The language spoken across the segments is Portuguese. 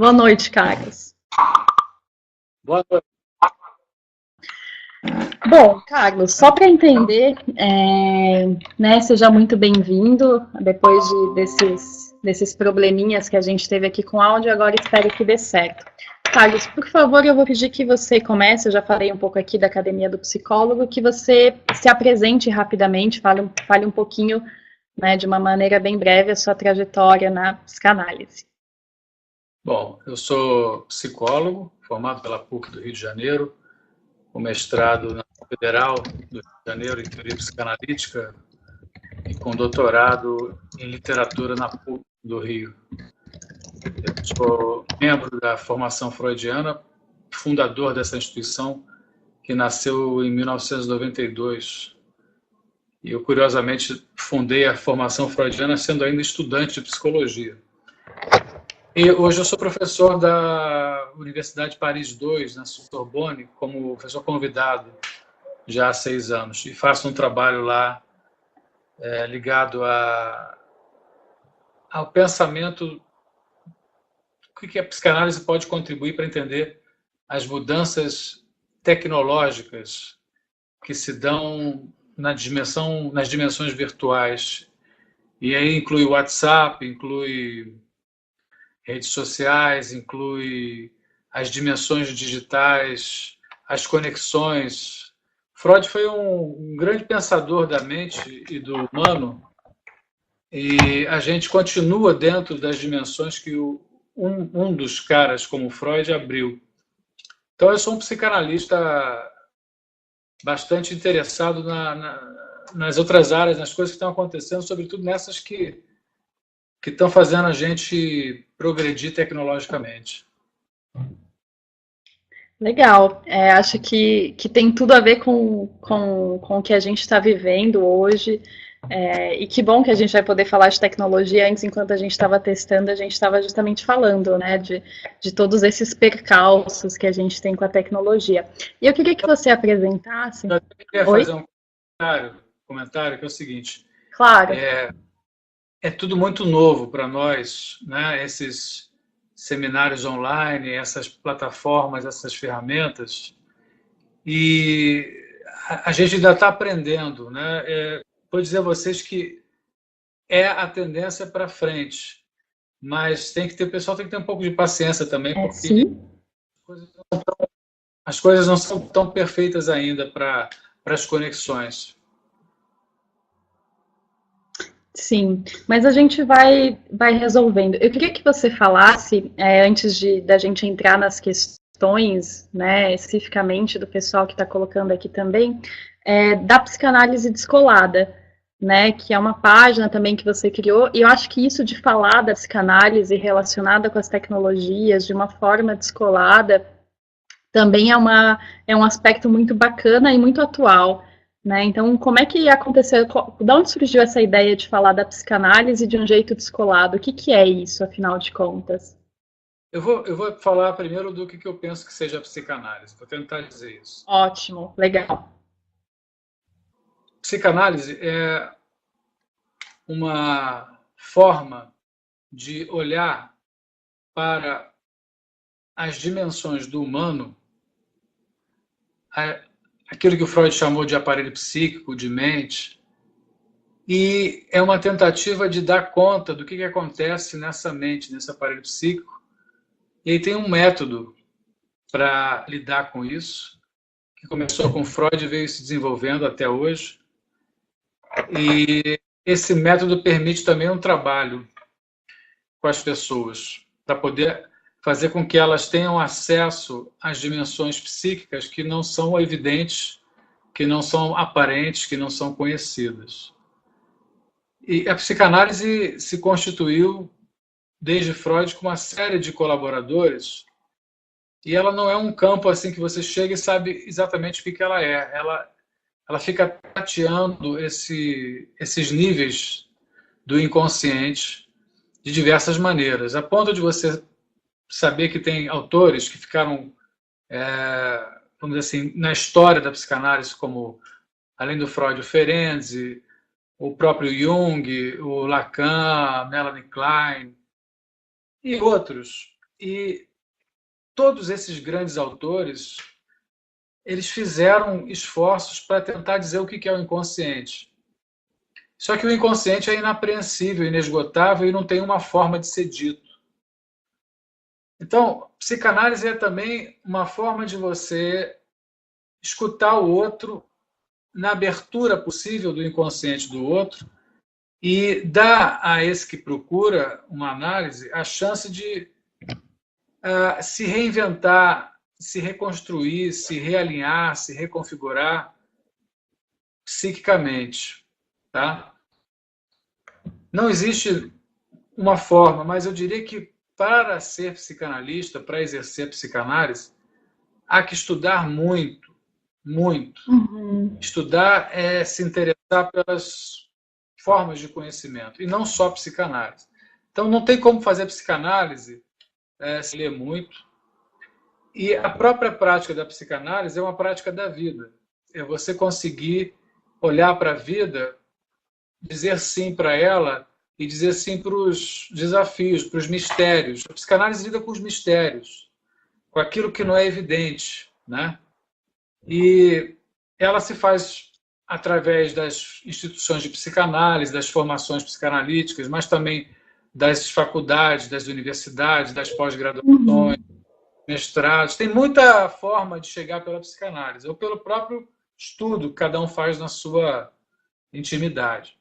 Boa noite, Carlos. Boa noite. Bom, Carlos, só para entender, né, seja muito bem-vindo depois desses probleminhas que a gente teve aqui com o áudio, agora espero que dê certo. Carlos, por favor, eu vou pedir que você comece, eu já falei um pouco aqui da Academia do Psicólogo, que você se apresente rapidamente, fale um pouquinho, né, de uma maneira bem breve, a sua trajetória na psicanálise. Bom, eu sou psicólogo, formado pela PUC do Rio de Janeiro, com mestrado na Federal do Rio de Janeiro em teoria psicanalítica e com doutorado em literatura na PUC do Rio. Eu sou membro da formação freudiana, fundador dessa instituição, que nasceu em 1992. E eu, curiosamente, fundei a formação freudiana sendo ainda estudante de psicologia. E hoje eu sou professor da Universidade Paris II, na Sorbonne, como professor convidado já há 6 anos. E faço um trabalho lá ligado ao pensamento, o que a psicanálise pode contribuir para entender as mudanças tecnológicas que se dão nas dimensões virtuais. E aí inclui o WhatsApp, inclui redes sociais, inclui as dimensões digitais, as conexões. Freud foi um grande pensador da mente e do humano, e a gente continua dentro das dimensões que um dos caras como Freud abriu. Então eu sou um psicanalista bastante interessado nas outras áreas, nas coisas que estão acontecendo, sobretudo nessas que estão fazendo a gente progredir tecnologicamente. Legal. Acho que tem tudo a ver com o que a gente está vivendo hoje. E que bom que a gente vai poder falar de tecnologia. Antes, enquanto a gente estava testando, a gente estava justamente falando, né, de todos esses percalços que a gente tem com a tecnologia. E eu queria que você apresentasse... Eu queria fazer um comentário que é o seguinte. Claro. É tudo muito novo para nós, né? Esses seminários online, essas plataformas, essas ferramentas, e a gente ainda está aprendendo, né? Vou dizer a vocês que é a tendência para frente, mas o pessoal tem que ter um pouco de paciência também, porque sim. as coisas não são tão perfeitas ainda para as conexões. Sim, mas a gente vai resolvendo. Eu queria que você falasse, antes da gente entrar nas questões, né, especificamente do pessoal que está colocando aqui também, da psicanálise descolada, né, que é uma página também que você criou, e eu acho que isso de falar da psicanálise relacionada com as tecnologias de uma forma descolada também é um aspecto muito bacana e muito atual. Né? Então, como é que aconteceu? De onde surgiu essa ideia de falar da psicanálise de um jeito descolado? O que é isso, afinal de contas? Eu vou falar primeiro do que eu penso que seja a psicanálise. Vou tentar dizer isso. Ótimo, legal. Psicanálise é uma forma de olhar para as dimensões do humano, aquilo que o Freud chamou de aparelho psíquico, de mente, e é uma tentativa de dar conta do que acontece nessa mente, nesse aparelho psíquico. E aí tem um método para lidar com isso, que começou com Freud e veio se desenvolvendo até hoje. E esse método permite também um trabalho com as pessoas, para poder fazer com que elas tenham acesso às dimensões psíquicas que não são evidentes, que não são aparentes, que não são conhecidas. E a psicanálise se constituiu, desde Freud, com uma série de colaboradores, e ela não é um campo assim que você chega e sabe exatamente o que ela é. Ela fica tateando esses níveis do inconsciente de diversas maneiras, a ponto de você saber que tem autores que ficaram, vamos dizer assim, na história da psicanálise, como, além do Freud, o Ferenczi, o próprio Jung, o Lacan, Melanie Klein e outros. E todos esses grandes autores, eles fizeram esforços para tentar dizer o que é o inconsciente. Só que o inconsciente é inapreensível, inesgotável e não tem uma forma de ser dito. Então, psicanálise é também uma forma de você escutar o outro na abertura possível do inconsciente do outro e dar a esse que procura uma análise a chance de se reinventar, se reconstruir, se realinhar, se reconfigurar psiquicamente. Tá? Não existe uma forma, mas eu diria que para ser psicanalista, para exercer a psicanálise, há que estudar muito, muito. Uhum. Estudar é se interessar pelas formas de conhecimento, e não só psicanálise. Então, não tem como fazer psicanálise se ler muito. E a própria prática da psicanálise é uma prática da vida. É você conseguir olhar para a vida, dizer sim para ela e dizer sim para os desafios, para os mistérios. A psicanálise lida com os mistérios, com aquilo que não é evidente, né? E ela se faz através das instituições de psicanálise, das formações psicanalíticas, mas também das faculdades, das universidades, das pós-graduações, mestrados. Tem muita forma de chegar pela psicanálise, ou pelo próprio estudo que cada um faz na sua intimidade.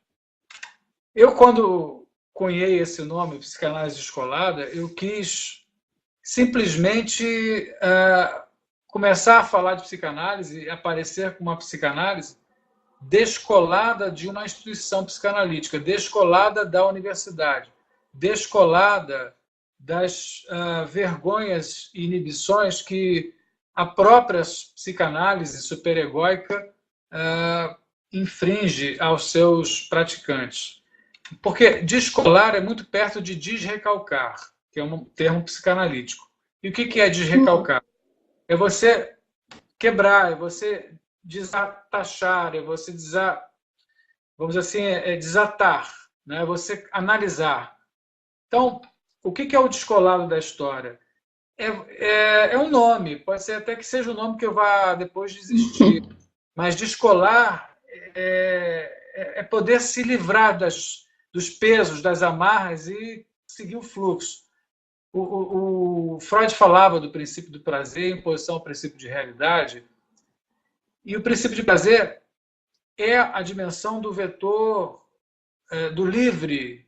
Eu, quando cunhei esse nome, psicanálise descolada, eu quis simplesmente começar a falar de psicanálise e aparecer com uma psicanálise descolada de uma instituição psicanalítica, descolada da universidade, descolada das vergonhas e inibições que a própria psicanálise superegóica infringe aos seus praticantes. Porque descolar é muito perto de desrecalcar, que é um termo psicanalítico. E o que é desrecalcar? É você quebrar, é você desatachar, é você vamos dizer assim, desatar, né? É você analisar. Então, o que é o descolado da história? É um nome, pode ser até que seja um nome que eu vá depois desistir, mas descolar é poder se livrar dos pesos, das amarras e seguir o fluxo. O Freud falava do princípio do prazer em oposição ao princípio de realidade, e o princípio de prazer é a dimensão do vetor do livre,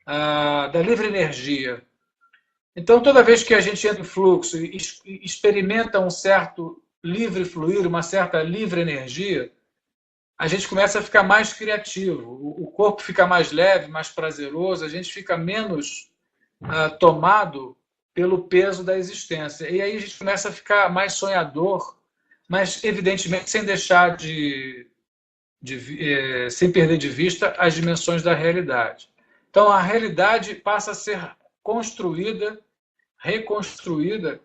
da livre energia. Então, toda vez que a gente entra em fluxo e experimenta um certo livre fluir, uma certa livre energia, a gente começa a ficar mais criativo, o corpo fica mais leve, mais prazeroso, a gente fica menos tomado pelo peso da existência. E aí a gente começa a ficar mais sonhador, mas, evidentemente, sem deixar sem perder de vista as dimensões da realidade. Então, a realidade passa a ser construída, reconstruída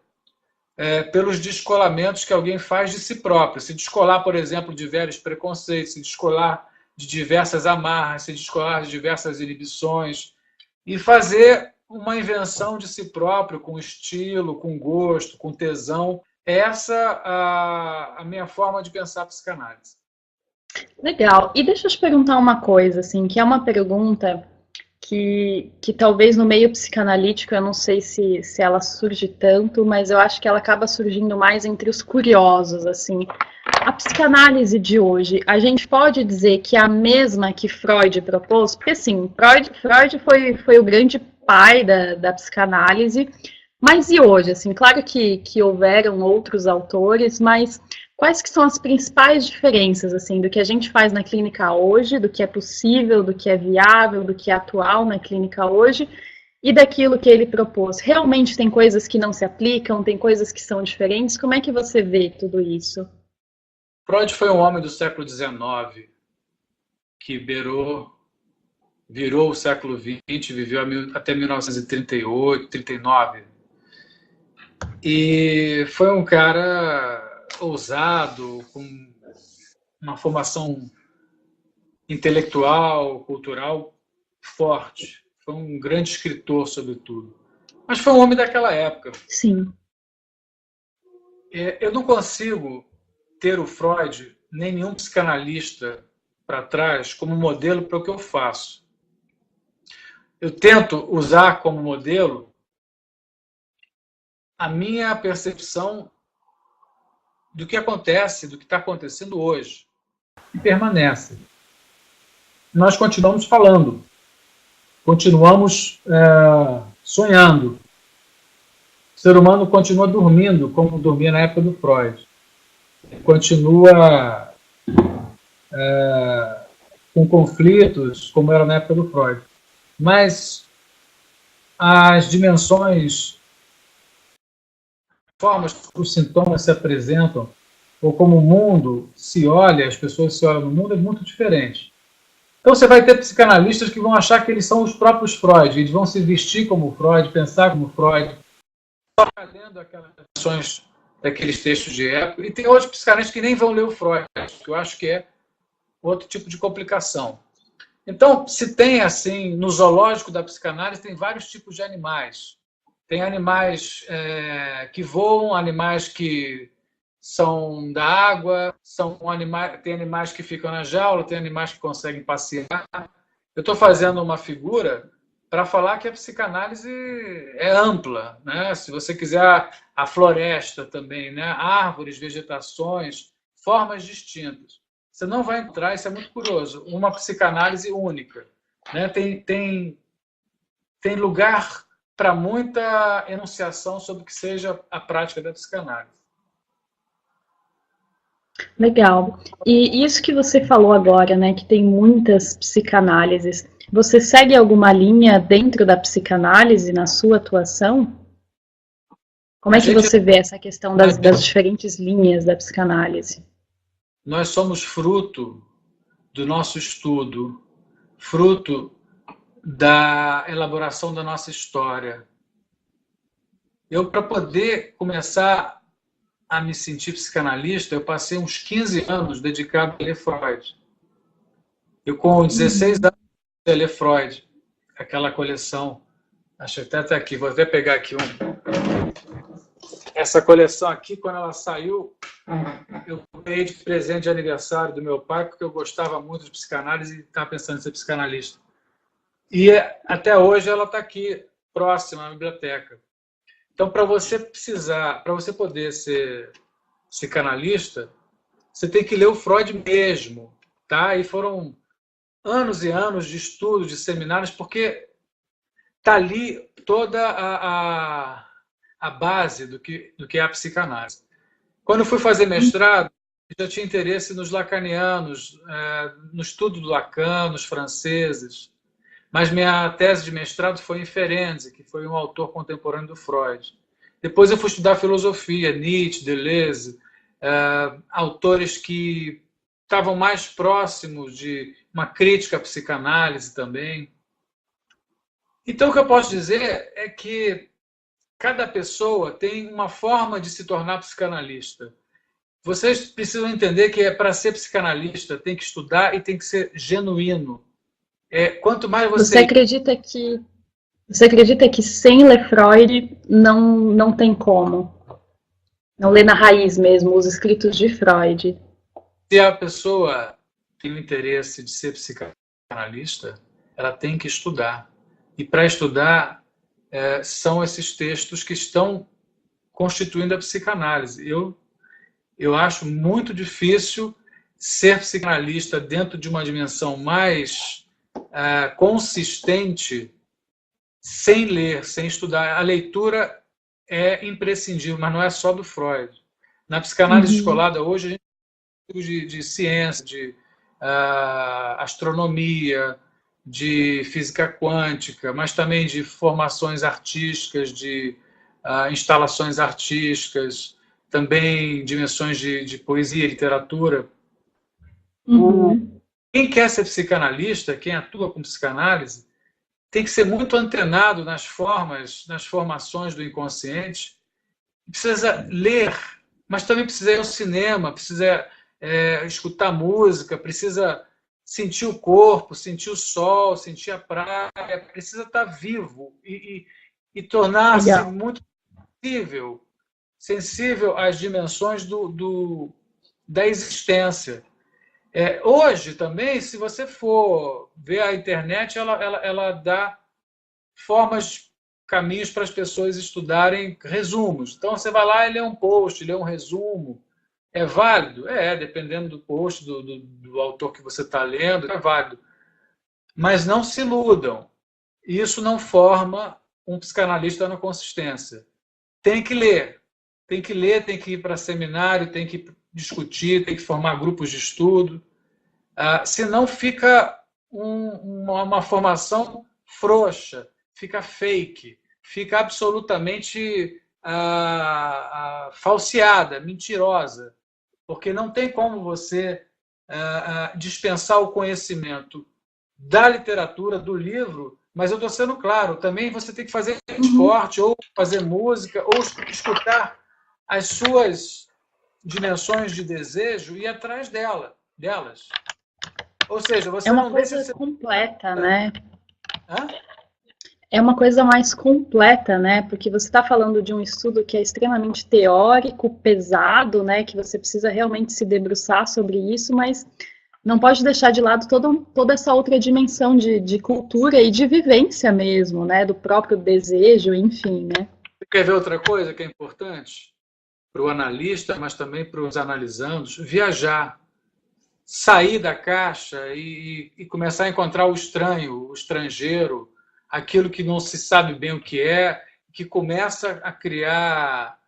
pelos descolamentos que alguém faz de si próprio. Se descolar, por exemplo, de velhos preconceitos, se descolar de diversas amarras, se descolar de diversas inibições e fazer uma invenção de si próprio, com estilo, com gosto, com tesão. Essa é a minha forma de pensar a psicanálise. Legal. E deixa eu te perguntar uma coisa, assim, que é uma pergunta que talvez no meio psicanalítico, eu não sei se ela surge tanto, mas eu acho que ela acaba surgindo mais entre os curiosos, assim. A psicanálise de hoje, a gente pode dizer que é a mesma que Freud propôs? Porque, assim, Freud foi o grande pai da psicanálise, mas e hoje? Assim, claro que houveram outros autores, mas quais que são as principais diferenças, assim, do que a gente faz na clínica hoje, do que é possível, do que é viável, do que é atual na clínica hoje, e daquilo que ele propôs? Realmente tem coisas que não se aplicam, tem coisas que são diferentes? Como é que você vê tudo isso? Freud foi um homem do século XIX que virou o século XX, viveu até 1938, 39. E foi um cara ousado, com uma formação intelectual, cultural forte. Foi um grande escritor, sobretudo. Mas foi um homem daquela época. Sim. Eu não consigo ter o Freud, nem nenhum psicanalista para trás, como modelo para o que eu faço. Eu tento usar como modelo a minha percepção do que acontece, do que está acontecendo hoje, e permanece. Nós continuamos falando, continuamos sonhando. O ser humano continua dormindo, como dormia na época do Freud. Continua com conflitos, como era na época do Freud. Mas as dimensões, formas que os sintomas se apresentam, ou como o mundo se olha, as pessoas se olham no mundo, é muito diferente. Então você vai ter psicanalistas que vão achar que eles são os próprios Freud, eles vão se vestir como Freud, pensar como Freud, lendo aquelas ações daqueles textos de época, e tem outros psicanalistas que nem vão ler o Freud, que eu acho que é outro tipo de complicação. Então, se tem assim, no zoológico da psicanálise, tem vários tipos de animais. Tem animais que voam, animais que são da água, tem animais que ficam na jaula, tem animais que conseguem passear. Eu estou fazendo uma figura para falar que a psicanálise é ampla, né? Se você quiser a floresta também, né? Árvores, vegetações, formas distintas. Você não vai encontrar, isso é muito curioso, uma psicanálise única, né? Tem lugar para muita enunciação sobre o que seja a prática da psicanálise. Legal. E isso que você falou agora, né, que tem muitas psicanálises, você segue alguma linha dentro da psicanálise na sua atuação? Como é que você vê essa questão das diferentes linhas da psicanálise? Nós somos fruto do nosso estudo, fruto da elaboração da nossa história. Eu, para poder começar a me sentir psicanalista, eu passei uns 15 anos dedicado a ler Freud. Eu, com 16 anos, a ler Freud, aquela coleção, acho que até está aqui, vou até pegar aqui essa coleção aqui, quando ela saiu, eu ganhei de presente de aniversário do meu pai, porque eu gostava muito de psicanálise e estava pensando em ser psicanalista. E até hoje ela está aqui, próxima à biblioteca. Então, para você poder ser psicanalista, você tem que ler o Freud mesmo, tá? E foram anos e anos de estudo, de seminários, porque está ali toda a base do que é a psicanálise. Quando eu fui fazer mestrado, eu já tinha interesse nos lacanianos, no estudo do Lacan, nos franceses, mas minha tese de mestrado foi em Ferenczi, que foi um autor contemporâneo do Freud. Depois eu fui estudar filosofia, Nietzsche, Deleuze, autores que estavam mais próximos de uma crítica à psicanálise também. Então, o que eu posso dizer é que cada pessoa tem uma forma de se tornar psicanalista. Vocês precisam entender que para ser psicanalista tem que estudar e tem que ser genuíno. Quanto mais Você acredita que sem ler Freud não tem como? Não ler na raiz mesmo, os escritos de Freud. Se a pessoa tem o interesse de ser psicanalista, ela tem que estudar. E para estudar, são esses textos que estão constituindo a psicanálise. Eu acho muito difícil ser psicanalista dentro de uma dimensão mais consistente sem ler, sem estudar. A leitura é imprescindível, mas não é só do Freud. Na psicanálise descolada hoje, a gente tem de ciência, de astronomia, de física quântica, mas também de formações artísticas, de instalações artísticas, também dimensões de poesia e literatura. Quem quer ser psicanalista, quem atua com psicanálise, tem que ser muito antenado nas formações do inconsciente. Precisa ler, mas também precisa ir ao cinema, precisa escutar música, precisa sentir o corpo, sentir o sol, sentir a praia, precisa estar vivo. E e tornar-se muito sensível às dimensões da existência. Hoje também, se você for ver a internet, ela dá formas, caminhos para as pessoas estudarem resumos. Então, você vai lá e lê um post, lê um resumo. É válido? Dependendo do post, do autor que você está lendo, é válido. Mas não se iludam. Isso não forma um psicanalista na consistência. Tem que ler, tem que ir para seminário, tem que discutir, tem que formar grupos de estudo. Senão fica uma formação frouxa, fica fake, fica absolutamente falseada, mentirosa, porque não tem como você dispensar o conhecimento da literatura, do livro, mas eu estou sendo claro, também você tem que fazer esporte, ou fazer música, ou escutar as suas dimensões de desejo e ir atrás delas. Ou seja, você uma não coisa deixa ser completa, né? Hã? É uma coisa mais completa, né? Porque você está falando de um estudo que é extremamente teórico, pesado, né? Que você precisa realmente se debruçar sobre isso, mas não pode deixar de lado toda essa outra dimensão de cultura e de vivência mesmo, né? Do próprio desejo, enfim, né? Você quer ver outra coisa que é importante para o analista, mas também para os analisandos? Viajar. Sair da caixa e começar a encontrar o estranho, o estrangeiro, aquilo que não se sabe bem o que começa a criar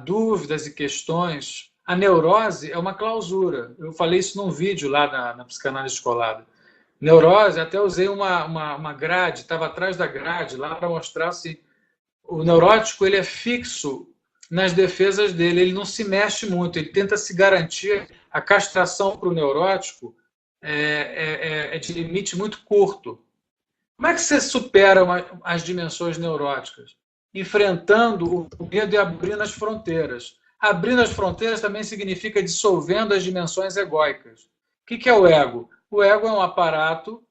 dúvidas e questões. A neurose é uma clausura. Eu falei isso num vídeo lá na Psicanálise Descolada. Neurose, até usei uma grade, estava atrás da grade lá para mostrar se o neurótico ele é fixo nas defesas dele, ele não se mexe muito, ele tenta se garantir. A castração para o neurótico é de limite muito curto. Como é que você supera as dimensões neuróticas? Enfrentando o medo e abrindo as fronteiras. Abrindo as fronteiras também significa dissolvendo as dimensões egóicas. O que é o ego? O ego é um aparato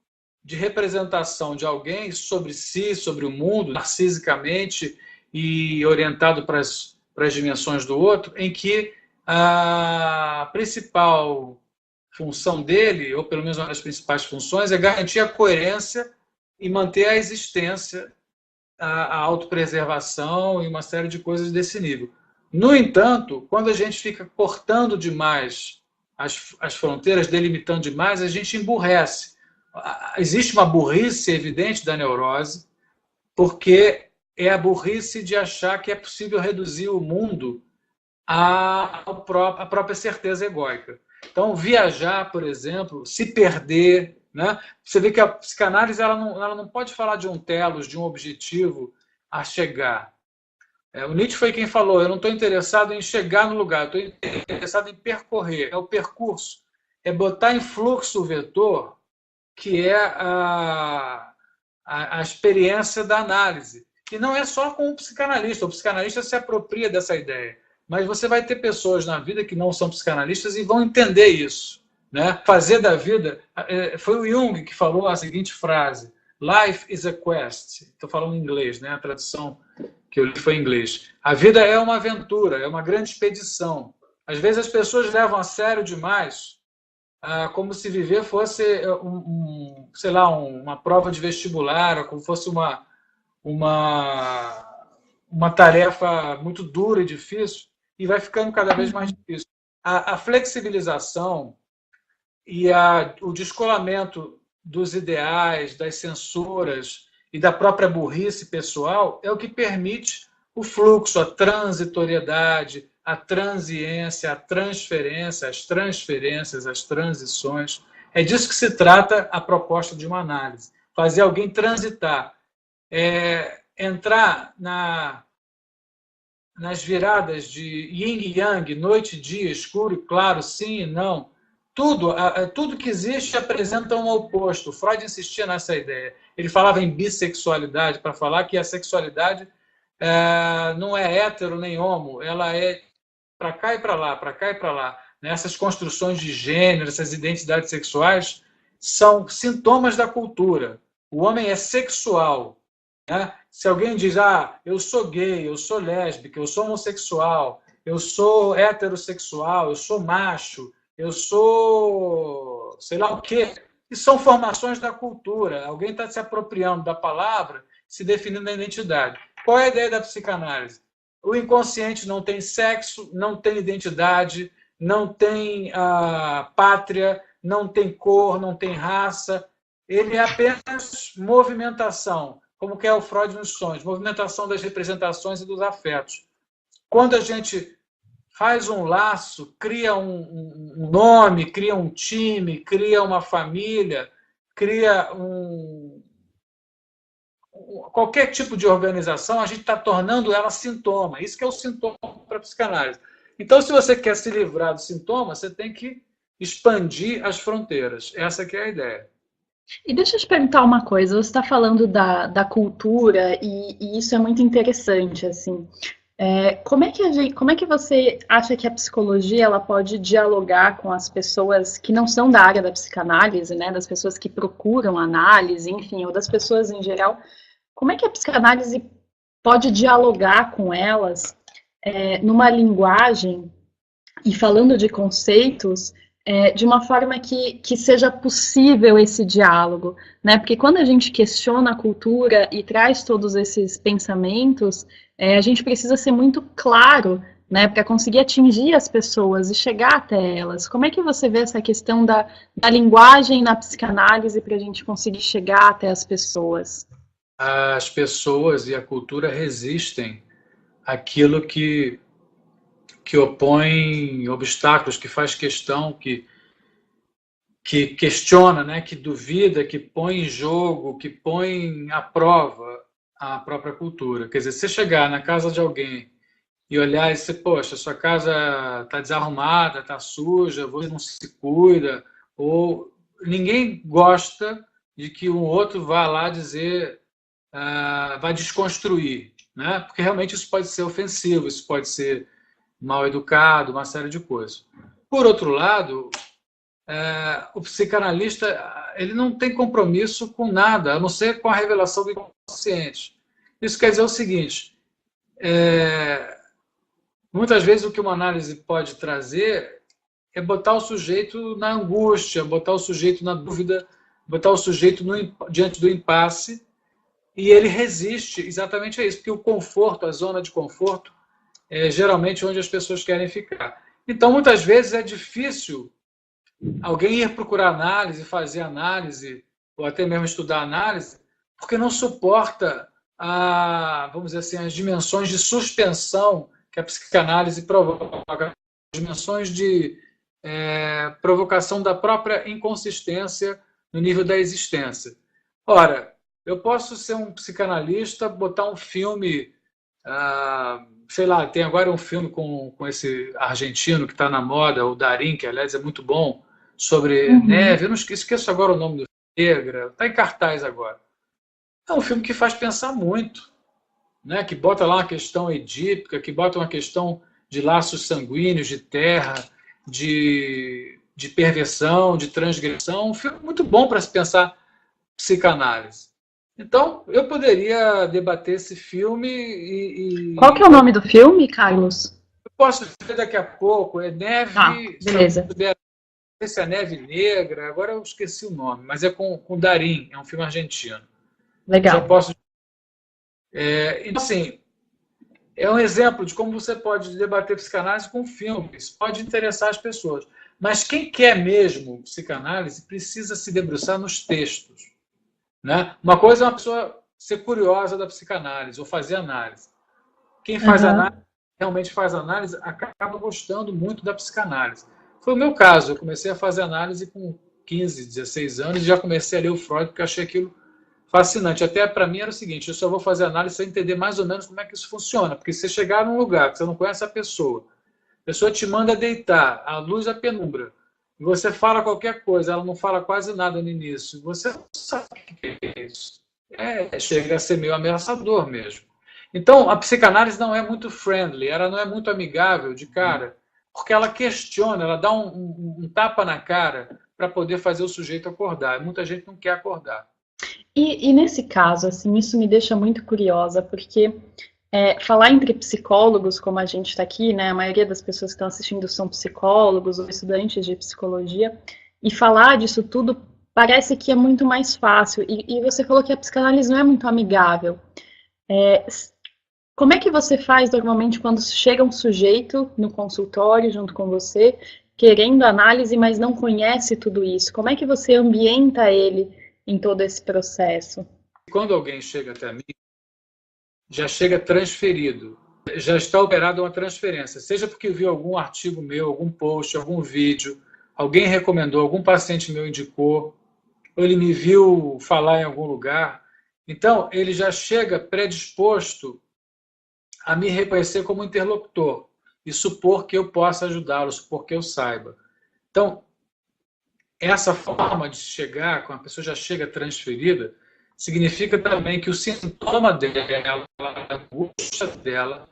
de representação de alguém sobre si, sobre o mundo, narcisicamente e orientado para as dimensões do outro, em que a principal função dele, ou pelo menos uma das principais funções, é garantir a coerência e manter a existência, a autopreservação e uma série de coisas desse nível. No entanto, quando a gente fica cortando demais as fronteiras, delimitando demais, a gente emburrece. Existe uma burrice evidente da neurose, porque é a burrice de achar que é possível reduzir o mundo à própria certeza egóica. Então, viajar, por exemplo, se perder, né? Você vê que a psicanálise ela não pode falar de um telos, de um objetivo a chegar. O Nietzsche foi quem falou, eu não estou interessado em chegar no lugar, eu estou interessado em percorrer, é o percurso, é botar em fluxo o vetor, que é a experiência da análise. E não é só com o psicanalista se apropria dessa ideia. Mas você vai ter pessoas na vida que não são psicanalistas e vão entender isso. Né? Fazer da vida... Foi o Jung que falou a seguinte frase: Life is a quest. Estou falando em inglês, né? A tradução que eu li foi em inglês. A vida é uma aventura, é uma grande expedição. Às vezes as pessoas levam a sério demais, como se viver fosse sei lá, uma prova de vestibular, ou como fosse uma tarefa muito dura e difícil, e vai ficando cada vez mais difícil. A flexibilização e o descolamento dos ideais, das censuras e da própria burrice pessoal é o que permite o fluxo, a transitoriedade, a transiência, a transferência, as transferências, as transições. É disso que se trata a proposta de uma análise. Fazer alguém transitar. Entrar nas viradas de yin e yang, noite e dia, escuro e claro, sim e não. Tudo que existe apresenta um oposto. Freud insistia nessa ideia. Ele falava em bissexualidade para falar que a sexualidade não é hétero nem homo, ela é para cá e para lá, para cá e para lá. Essas construções de gênero, essas identidades sexuais são sintomas da cultura. O homem é sexual. Né? Se alguém diz, eu sou gay, eu sou lésbica, eu sou homossexual, eu sou heterossexual, eu sou macho, eu sou sei lá o quê, e são formações da cultura. Alguém está se apropriando da palavra, se definindo a identidade. Qual é a ideia da psicanálise? O inconsciente não tem sexo, não tem identidade, não tem pátria, não tem cor, não tem raça. Ele é apenas movimentação, como que é o Freud nos sonhos, movimentação das representações e dos afetos. Quando a gente faz um laço, cria um nome, cria um time, cria uma família, cria qualquer tipo de organização, a gente está tornando ela sintoma. Isso que é o sintoma para a psicanálise. Então, se você quer se livrar do sintoma, você tem que expandir as fronteiras. Essa que é a ideia. E deixa eu te perguntar uma coisa, você está falando da cultura e isso é muito interessante, assim. Como é que você acha que a psicologia ela pode dialogar com as pessoas que não são da área da psicanálise, né, das pessoas que procuram análise, enfim, ou das pessoas em geral? Como é que a psicanálise pode dialogar com elas numa linguagem e falando de conceitos de uma forma que seja possível esse diálogo, né? Porque quando a gente questiona a cultura e traz todos esses pensamentos, a gente precisa ser muito claro, né, para conseguir atingir as pessoas e chegar até elas. Como é que você vê essa questão da linguagem na psicanálise para a gente conseguir chegar até as pessoas? As pessoas e a cultura resistem àquilo que opõe obstáculos, que faz questão, que questiona, né, que duvida, que põe em jogo, que põe à prova a própria cultura. Quer dizer, se você chegar na casa de alguém e olhar e dizer, poxa, sua casa está desarrumada, está suja, você não se cuida, ou ninguém gosta de que um outro vá lá dizer, vai desconstruir, né? Porque realmente isso pode ser ofensivo, isso pode ser mal educado, uma série de coisas. Por outro lado, o psicanalista ele não tem compromisso com nada, a não ser com a revelação do inconsciente. Isso quer dizer o seguinte, muitas vezes o que uma análise pode trazer é botar o sujeito na angústia, botar o sujeito na dúvida, botar o sujeito diante do impasse, e ele resiste exatamente a isso, porque o conforto, a zona de conforto, é geralmente onde as pessoas querem ficar. Então, muitas vezes é difícil alguém ir procurar análise, fazer análise, ou até mesmo estudar análise, porque não suporta, vamos dizer assim, as dimensões de suspensão que a psicanálise provoca, as dimensões de provocação da própria inconsistência no nível da existência. Ora, eu posso ser um psicanalista, botar um filme, sei lá, tem agora um filme com esse argentino que está na moda, o Darín, que aliás é muito bom, sobre neve, eu não esqueço agora o nome do Negra, está em cartaz agora. É um filme que faz pensar muito, né? Que bota lá uma questão edípica, que bota uma questão de laços sanguíneos, de terra, de perversão, de transgressão. Um filme muito bom para se pensar psicanálise. Então, eu poderia debater esse filme e... Qual que é o nome do filme, Carlos? Eu posso ver daqui a pouco. É Neve... beleza. Não sei se é Neve Negra, agora eu esqueci o nome, mas é com Darín, é um filme argentino. Legal. Já posso... então, assim, é um exemplo de como você pode debater psicanálise com filmes, pode interessar as pessoas. Mas quem quer mesmo psicanálise precisa se debruçar nos textos. Né? Uma coisa é uma pessoa ser curiosa da psicanálise ou fazer análise. Quem faz análise, realmente faz análise, acaba gostando muito da psicanálise. Foi o meu caso, eu comecei a fazer análise com 15, 16 anos e já comecei a ler o Freud porque achei aquilo fascinante. Até para mim era o seguinte, eu só vou fazer análise sem entender mais ou menos como é que isso funciona, porque se você chegar num lugar que você não conhece a pessoa te manda deitar, à luz da penumbra, e você fala qualquer coisa, ela não fala quase nada no início, você não sabe o que é isso. Chega a ser meio ameaçador mesmo. Então, a psicanálise não é muito friendly, ela não é muito amigável de cara, porque ela questiona, ela dá um tapa na cara para poder fazer o sujeito acordar. Muita gente não quer acordar. E nesse caso, assim, isso me deixa muito curiosa, porque falar entre psicólogos, como a gente está aqui, né, a maioria das pessoas que estão assistindo são psicólogos ou estudantes de psicologia, e falar disso tudo parece que é muito mais fácil. E você falou que a psicanálise não é muito amigável. É, como é que você faz normalmente quando chega um sujeito no consultório junto com você, querendo análise, mas não conhece tudo isso? Como é que você ambienta ele em todo esse processo? Quando alguém chega até mim, já chega transferido, já está operada uma transferência, seja porque viu algum artigo meu, algum post, algum vídeo, alguém recomendou, algum paciente meu indicou, ou ele me viu falar em algum lugar. Então, ele já chega predisposto a me reconhecer como interlocutor e supor que eu possa ajudá-lo, supor que eu saiba. Então, essa forma de chegar, quando a pessoa já chega transferida, significa também que o sintoma dela, a angústia dela,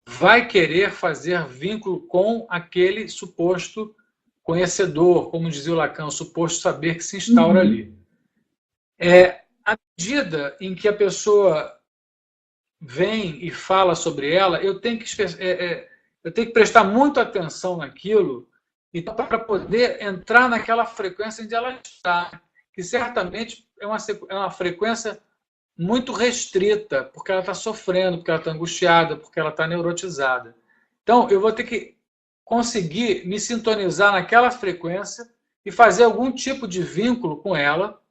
vai querer fazer vínculo com aquele suposto conhecedor, como dizia o Lacan, o suposto saber que se instaura ali. À medida em que a pessoa vem e fala sobre ela, eu tenho que prestar muita atenção naquilo e para poder entrar naquela frequência onde ela está, que certamente é uma frequência muito restrita, porque ela está sofrendo, porque ela está angustiada, porque ela está neurotizada. Então, eu vou ter que conseguir me sintonizar naquela frequência e fazer algum tipo de vínculo com ela,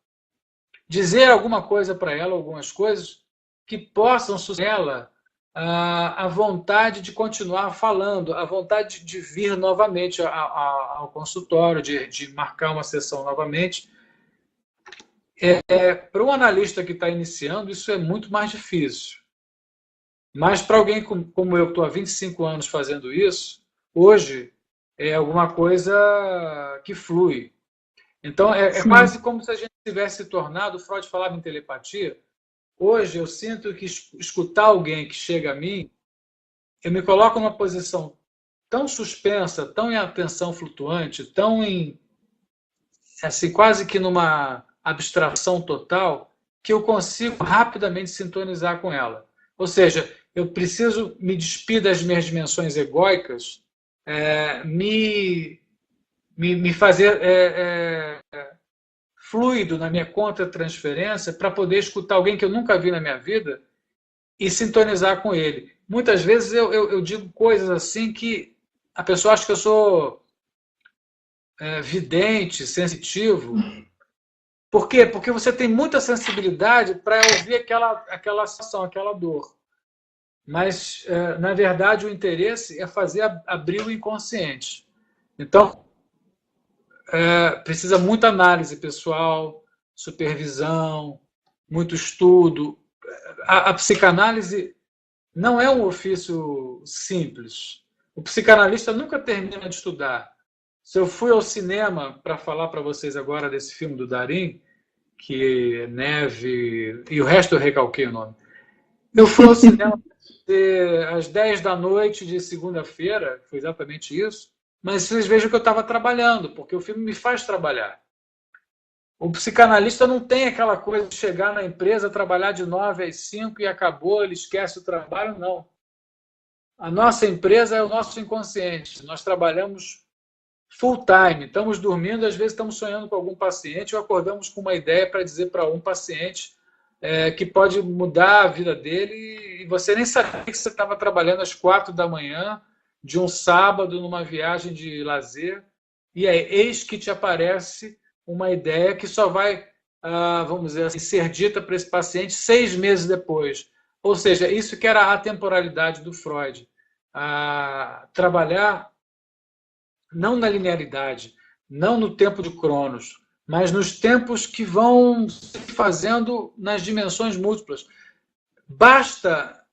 dizer alguma coisa para ela, algumas coisas que possam suscitar nela a vontade de continuar falando, a vontade de vir novamente ao consultório, de marcar uma sessão novamente. Para um analista que está iniciando, isso é muito mais difícil. Mas para alguém como eu, que estou há 25 anos fazendo isso, hoje é alguma coisa que flui. Então, é quase como se a gente tivesse tornado, o Freud falava em telepatia. Hoje eu sinto que escutar alguém que chega a mim, eu me coloco numa posição tão suspensa, tão em atenção flutuante, tão em, assim, quase que numa abstração total, que eu consigo rapidamente sintonizar com ela. Ou seja, eu preciso me despir das minhas dimensões egóicas, me fazer fluido na minha contra-transferência para poder escutar alguém que eu nunca vi na minha vida e sintonizar com ele. Muitas vezes eu digo coisas assim que a pessoa acha que eu sou vidente, sensitivo. Por quê? Porque você tem muita sensibilidade para ouvir aquela situação, aquela dor. Mas, na verdade, o interesse é fazer abrir o inconsciente. Então, precisa muita análise pessoal, supervisão, muito estudo. A psicanálise não é um ofício simples. O psicanalista nunca termina de estudar. Se eu fui ao cinema para falar para vocês agora desse filme do Darim, que é Neve, e o resto eu recalquei o nome. Eu fui ao cinema às 10 da noite de segunda-feira, foi exatamente isso, mas vocês vejam que eu estava trabalhando, porque o filme me faz trabalhar. O psicanalista não tem aquela coisa de chegar na empresa, trabalhar de 9 às 5 e acabou, ele esquece o trabalho, não. A nossa empresa é o nosso inconsciente. Nós trabalhamos full time, estamos dormindo, às vezes estamos sonhando com algum paciente ou acordamos com uma ideia para dizer para um paciente que pode mudar a vida dele e você nem sabia que você estava trabalhando às 4 da manhã de um sábado numa viagem de lazer e aí eis que te aparece uma ideia que só vai, vamos dizer assim, ser dita para esse paciente 6 meses depois. Ou seja, isso que era a temporalidade do Freud. Trabalhar não na linearidade, não no tempo de Cronos, mas nos tempos que vão se fazendo nas dimensões múltiplas. Basta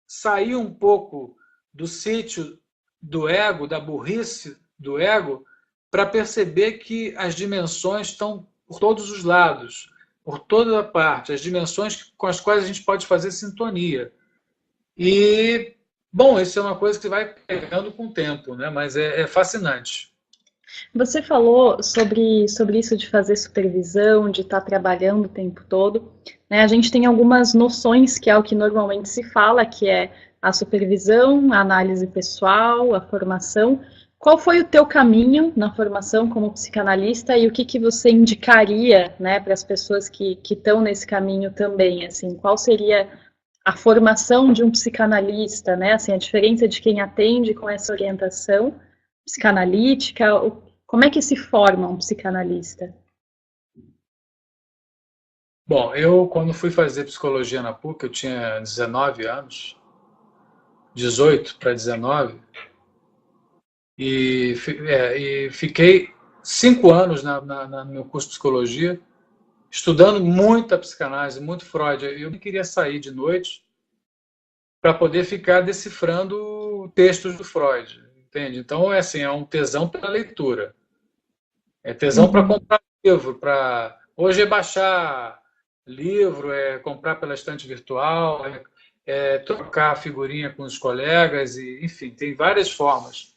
sair um pouco do sítio do ego, da burrice do ego, para perceber que as dimensões estão por todos os lados, por toda a parte, as dimensões com as quais a gente pode fazer sintonia. E, bom, isso é uma coisa que vai pegando com o tempo, né? Mas é fascinante. Você falou sobre isso de fazer supervisão, de estar trabalhando o tempo todo, né? A gente tem algumas noções que é o que normalmente se fala, que é a supervisão, a análise pessoal, a formação. Qual foi o teu caminho na formação como psicanalista e o que que você indicaria, né, para as pessoas que estão nesse caminho também, assim, qual seria a formação de um psicanalista, né, assim, a diferença de quem atende com essa orientação psicanalítica, como é que se forma um psicanalista? Bom, eu quando fui fazer psicologia na PUC, eu tinha 19 anos, 18 para 19, e fiquei 5 anos no meu curso de psicologia, estudando muita psicanálise, muito Freud. Eu não queria sair de noite para poder ficar decifrando textos do Freud, entende? Então, é assim, é um tesão pela leitura. É tesão para Uhum. comprar livro, para hoje é baixar livro, é comprar pela estante virtual, é trocar figurinha com os colegas, e, enfim, tem várias formas.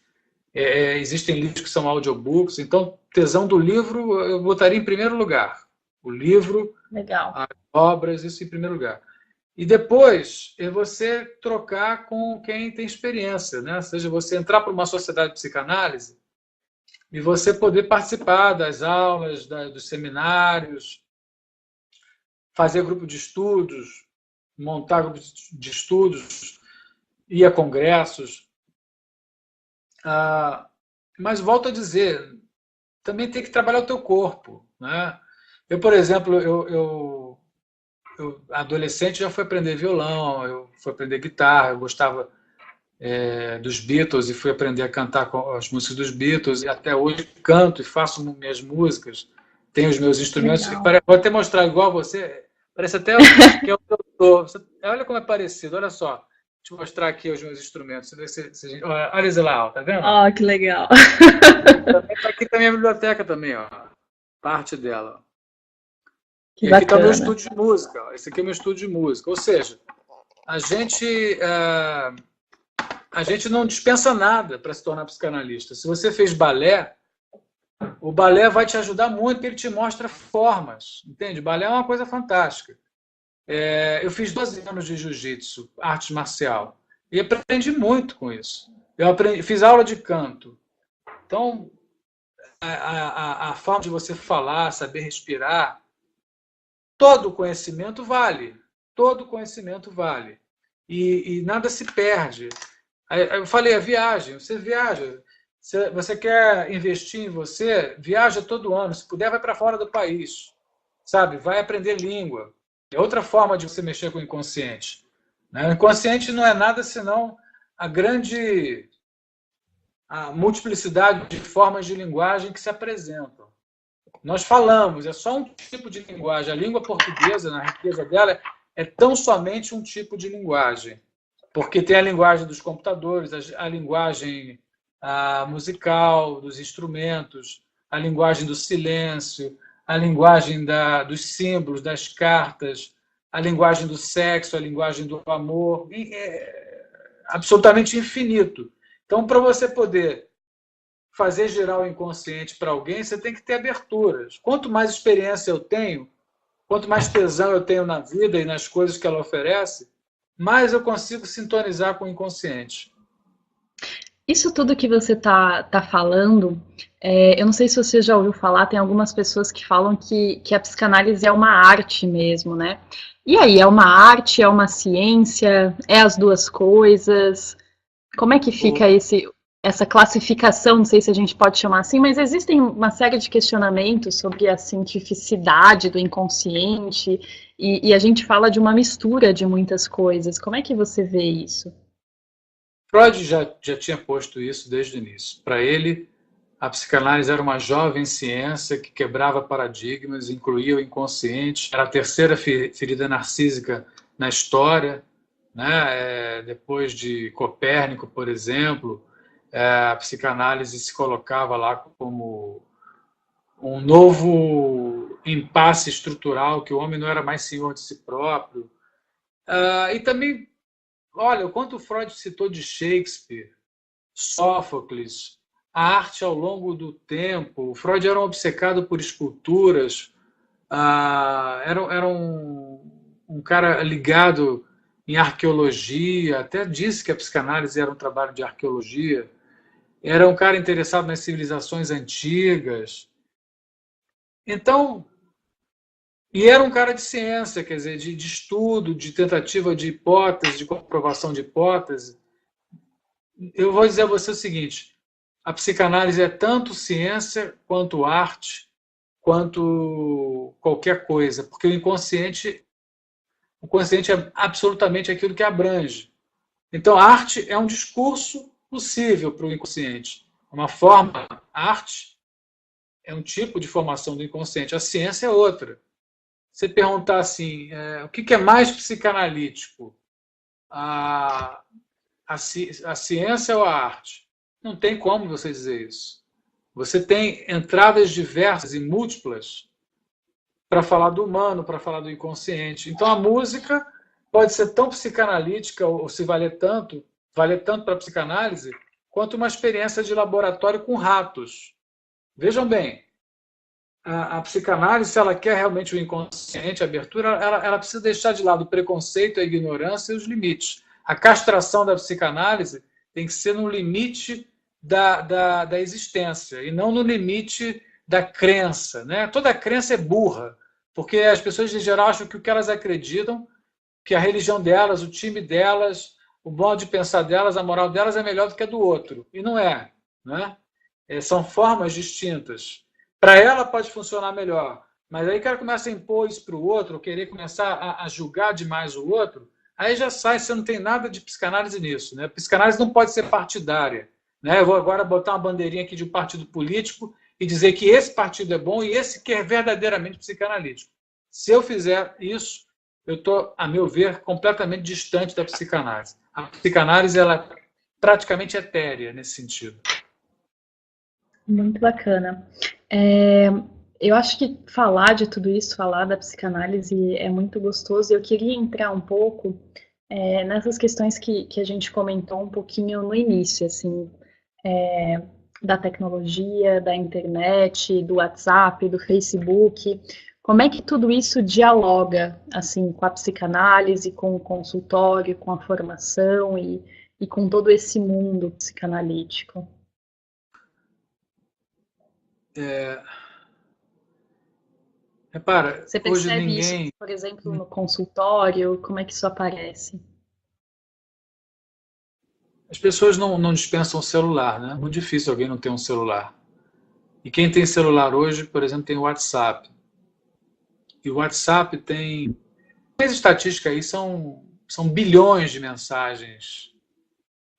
Existem livros que são audiobooks, então tesão do livro eu botaria em primeiro lugar. O livro, Legal. as obras, isso em primeiro lugar. E depois é você trocar com quem tem experiência, né? Ou seja, você entrar para uma sociedade de psicanálise e você poder participar das aulas, dos seminários, fazer grupo de estudos, montar grupo de estudos, ir a congressos. Mas volto a dizer, também tem que trabalhar o teu corpo, né? Eu, por exemplo, eu adolescente já fui aprender violão, eu fui aprender guitarra, eu gostava dos Beatles e fui aprender a cantar com as músicas dos Beatles e até hoje canto e faço minhas músicas, tenho os meus instrumentos. Legal. Vou até mostrar igual você, parece até que é o que eu sou. Olha como é parecido, olha só. Deixa eu mostrar aqui os meus instrumentos. Olha esse lá, ó, tá vendo? Oh, que legal. Está aqui também a biblioteca também, ó, parte dela. Que E aqui está o meu bacana. estúdio de música. Ó. Esse aqui é o meu estúdio de música. Ou seja, a gente a gente não dispensa nada para se tornar psicanalista. Se você fez balé, o balé vai te ajudar muito, porque ele te mostra formas, entende? Balé é uma coisa fantástica. Eu fiz 12 anos de jiu-jitsu, arte marcial, e aprendi muito com isso. Fiz aula de canto. Então, a forma de você falar, saber respirar, todo conhecimento vale. Todo conhecimento vale. E nada se perde. Aí eu falei, a viagem, você viaja. Você quer investir em você, viaja todo ano. Se puder, vai para fora do país. Sabe? Vai aprender língua. É outra forma de você mexer com o inconsciente. Né? O inconsciente não é nada senão a multiplicidade de formas de linguagem que se apresentam. Nós falamos, é só um tipo de linguagem. A língua portuguesa, na riqueza dela, é tão somente um tipo de linguagem. Porque tem a linguagem dos computadores, a linguagem musical, dos instrumentos, a linguagem do silêncio, a linguagem dos símbolos, das cartas, a linguagem do sexo, a linguagem do amor. É absolutamente infinito. Então, para você poder fazer girar o inconsciente para alguém, você tem que ter aberturas. Quanto mais experiência eu tenho, quanto mais tesão eu tenho na vida e nas coisas que ela oferece, mais eu consigo sintonizar com o inconsciente. Isso tudo que você tá falando, eu não sei se você já ouviu falar, tem algumas pessoas que falam que a psicanálise é uma arte mesmo, né? E aí, é uma arte, é uma ciência, é as duas coisas? Como é que fica essa classificação? Não sei se a gente pode chamar assim, mas existem uma série de questionamentos sobre a cientificidade do inconsciente, e a gente fala de uma mistura de muitas coisas. Como é que você vê isso? Freud já tinha posto isso desde o início. Para ele, a psicanálise era uma jovem ciência que quebrava paradigmas, incluía o inconsciente, era a terceira ferida narcísica na história, né? Depois de Copérnico, por exemplo, a psicanálise se colocava lá como um novo impasse estrutural, que o homem não era mais senhor de si próprio. E também, olha, o quanto Freud citou de Shakespeare, Sófocles, a arte ao longo do tempo. O Freud era um obcecado por esculturas, era um cara ligado em arqueologia, até disse que a psicanálise era um trabalho de arqueologia. Era um cara interessado nas civilizações antigas. Então, e era um cara de ciência, quer dizer, de estudo, de tentativa de hipótese, de comprovação de hipótese. Eu vou dizer a você o seguinte: a psicanálise é tanto ciência quanto arte, quanto qualquer coisa, porque o consciente é absolutamente aquilo que abrange. Então, a arte é um discurso possível para o inconsciente, uma forma. A arte é um tipo de formação do inconsciente, a ciência é outra. Você perguntar assim, o que é mais psicanalítico? A ciência ou a arte? Não tem como você dizer isso. Você tem entradas diversas e múltiplas para falar do humano, para falar do inconsciente. Então a música pode ser tão psicanalítica ou se valer tanto para a psicanálise, quanto uma experiência de laboratório com ratos. Vejam bem, a psicanálise, se ela quer realmente o inconsciente, a abertura, ela precisa deixar de lado o preconceito, a ignorância e os limites. A castração da psicanálise tem que ser no limite da existência e não no limite da crença. Né? Toda crença é burra, porque as pessoas, em geral, acham que o que elas acreditam, que a religião delas, o time delas, o modo de pensar delas, a moral delas é melhor do que a do outro. E não é. Né? São formas distintas. Para ela pode funcionar melhor, mas aí o cara começa a impor isso para o outro, querer começar a julgar demais o outro, aí já sai, você não tem nada de psicanálise nisso. Né? Psicanálise não pode ser partidária. Né? Eu vou agora botar uma bandeirinha aqui de um partido político e dizer que esse partido é bom e esse que é verdadeiramente psicanalítico. Se eu fizer isso, eu estou, a meu ver, completamente distante da psicanálise. A psicanálise ela é praticamente etérea nesse sentido. Muito bacana. Eu acho que falar de tudo isso, falar da psicanálise é muito gostoso. Eu queria entrar um pouco nessas questões que a gente comentou um pouquinho no início, assim, da tecnologia, da internet, do WhatsApp, do Facebook. Como é que tudo isso dialoga, assim, com a psicanálise, com o consultório, com a formação e com todo esse mundo psicanalítico? Repara, Você hoje percebe isso, ninguém... por exemplo, no consultório? Como é que isso aparece? As pessoas não dispensam o celular, né? É muito difícil alguém não ter um celular. E quem tem celular hoje, por exemplo, tem o WhatsApp. E o WhatsApp tem... As estatísticas aí são bilhões de mensagens.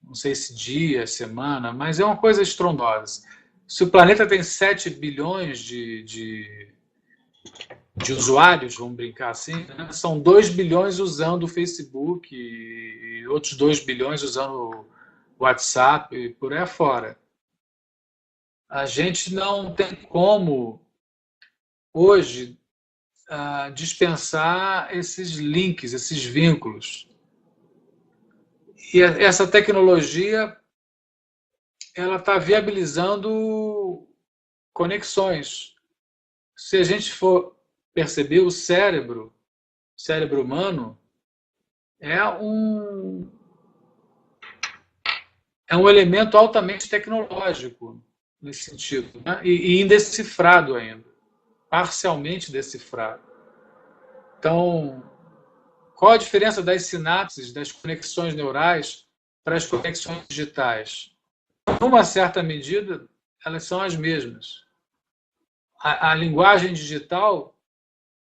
Não sei se dia, semana, mas é uma coisa estrondosa. Se o planeta tem 7 bilhões de usuários, vamos brincar assim, né? São 2 bilhões usando o Facebook e outros 2 bilhões usando o WhatsApp e por aí afora. A gente não tem como, hoje, dispensar esses links, esses vínculos. E essa tecnologia ela está viabilizando conexões. Se a gente for perceber, o cérebro humano, é um elemento altamente tecnológico nesse sentido, né? E indecifrado ainda, parcialmente decifrado. Então, qual a diferença das sinapses, das conexões neurais para as conexões digitais? Numa certa medida, elas são as mesmas. A linguagem digital,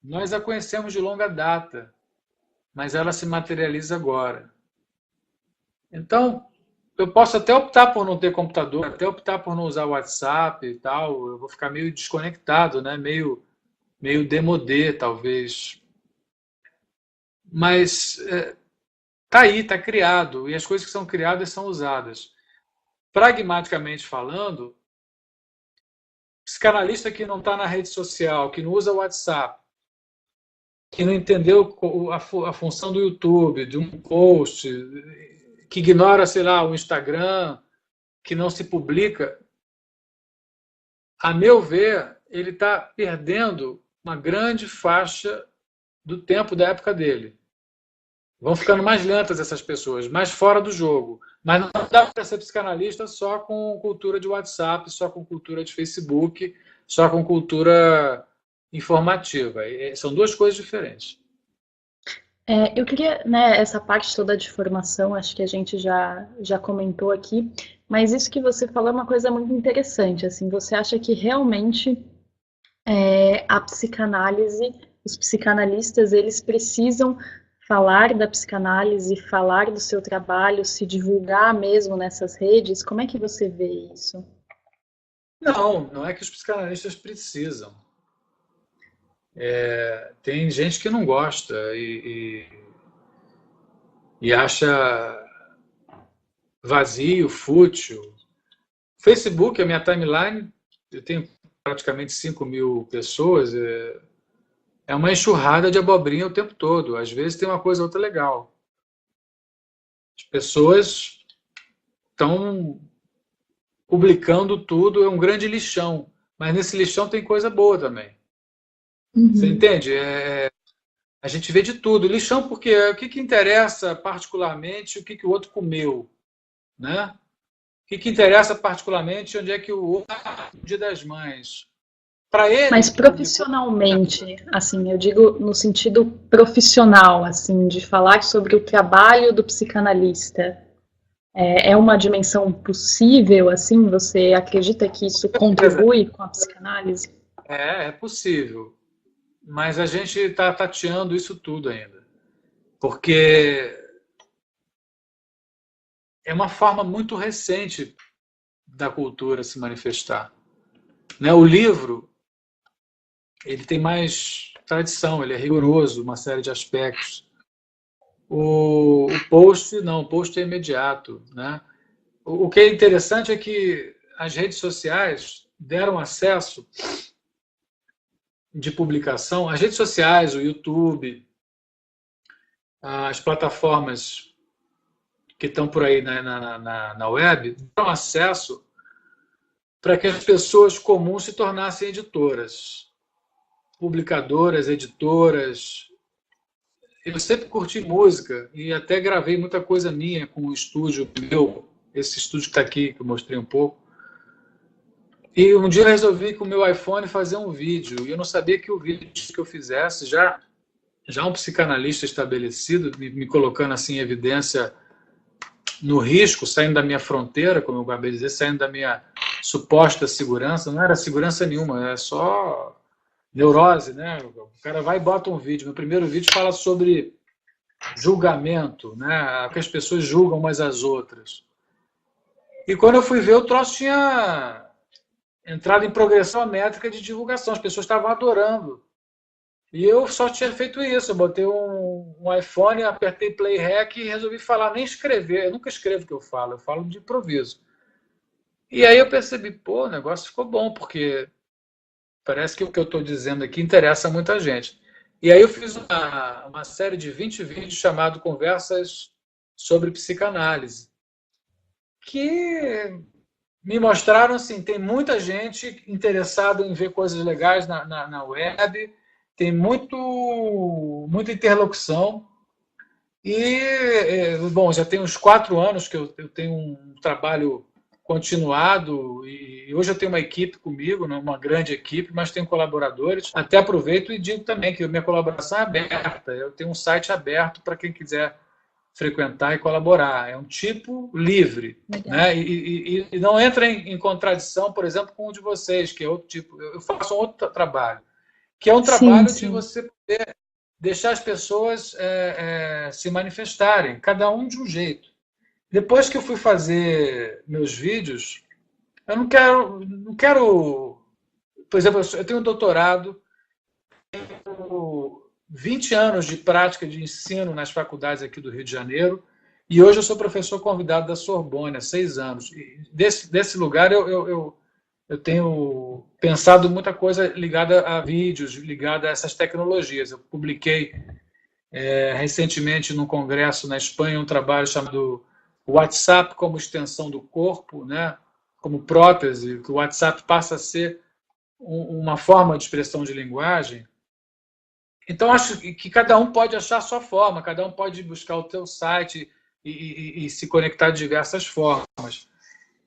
nós a conhecemos de longa data, mas ela se materializa agora. Então, eu posso até optar por não ter computador, até optar por não usar o WhatsApp e tal, eu vou ficar meio desconectado, né? meio démodé, talvez. Mas está aí, está criado, e as coisas que são criadas são usadas. Pragmaticamente falando, psicanalista que não está na rede social, que não usa o WhatsApp, que não entendeu a função do YouTube, de um post, que ignora, sei lá, o Instagram, que não se publica, a meu ver, ele está perdendo uma grande faixa do tempo da época dele. Vão ficando mais lentas essas pessoas, mais fora do jogo. Mas não dá para ser psicanalista só com cultura de WhatsApp, só com cultura de Facebook, só com cultura informativa. São duas coisas diferentes. Eu queria, né, essa parte toda de formação, acho que a gente já comentou aqui, mas isso que você falou é uma coisa muito interessante, assim, você acha que realmente a psicanálise, os psicanalistas, eles precisam falar da psicanálise, falar do seu trabalho, se divulgar mesmo nessas redes? Como é que você vê isso? Não é que os psicanalistas precisam. Tem gente que não gosta e acha vazio, fútil. Facebook, a minha timeline, eu tenho praticamente 5.000 pessoas, é uma enxurrada de abobrinha o tempo todo. Às vezes tem uma coisa ou outra legal. As pessoas estão publicando tudo, é um grande lixão. Mas nesse lixão tem coisa boa também. Você entende? A gente vê de tudo. Lixão porque o que interessa particularmente o que o outro comeu, né? O que interessa particularmente onde é que o outro no Dia das Mães. Para ele. Mas profissionalmente, assim, eu digo no sentido profissional, assim, de falar sobre o trabalho do psicanalista. É uma dimensão possível, assim? Você acredita que isso contribui com a psicanálise? É possível. Mas a gente está tateando isso tudo ainda. Porque é uma forma muito recente da cultura se manifestar. Né? O livro, ele tem mais tradição, ele é rigoroso, uma série de aspectos. O post, não, o post é imediato. Né? O que é interessante é que as redes sociais deram acesso de publicação, as redes sociais, o YouTube, as plataformas que estão por aí na web, dão acesso para que as pessoas comuns se tornassem editoras, publicadoras, editoras. Eu sempre curti música e até gravei muita coisa minha com o estúdio meu, esse estúdio que está aqui, que eu mostrei um pouco. E um dia eu resolvi com o meu iPhone fazer um vídeo, e eu não sabia que o vídeo que eu fizesse, já um psicanalista estabelecido, me colocando assim em evidência no risco, saindo da minha fronteira, como eu acabei de dizer, saindo da minha suposta segurança, não era segurança nenhuma, é só neurose, né? O cara vai e bota um vídeo. Meu primeiro vídeo fala sobre julgamento, né? Que as pessoas julgam umas às outras. E quando eu fui ver, o troço tinha entrado em progressão métrica de divulgação, as pessoas estavam adorando. E eu só tinha feito isso, eu botei um iPhone, apertei play rec e resolvi falar, nem escrever, eu nunca escrevo o que eu falo de improviso. E aí eu percebi, pô, o negócio ficou bom, porque parece que o que eu estou dizendo aqui interessa a muita gente. E aí eu fiz uma série de 20 vídeos chamado Conversas sobre Psicanálise, que me mostraram assim, tem muita gente interessada em ver coisas legais na web, tem muita interlocução. E, bom, já tem uns 4 anos que eu tenho um trabalho continuado e hoje eu tenho uma equipe comigo, uma grande equipe, mas tenho colaboradores. Até aproveito e digo também que a minha colaboração é aberta. Eu tenho um site aberto para quem quiser frequentar e colaborar. É um tipo livre, né? E não entra em contradição, por exemplo, com o de vocês, que é outro tipo. Eu faço outro trabalho, que é um trabalho sim. De você poder deixar as pessoas se manifestarem, cada um de um jeito. Depois que eu fui fazer meus vídeos, eu não quero, por exemplo, eu tenho um doutorado, tenho 20 anos de prática de ensino nas faculdades aqui do Rio de Janeiro, e hoje eu sou professor convidado da Sorbonne há 6 anos. E desse lugar eu tenho pensado muita coisa ligada a vídeos, ligada a essas tecnologias. Eu publiquei recentemente num congresso na Espanha um trabalho chamado WhatsApp como extensão do corpo, né? Como prótese, que o WhatsApp passa a ser uma forma de expressão de linguagem. Então, acho que cada um pode achar a sua forma, cada um pode buscar o teu site e se conectar de diversas formas.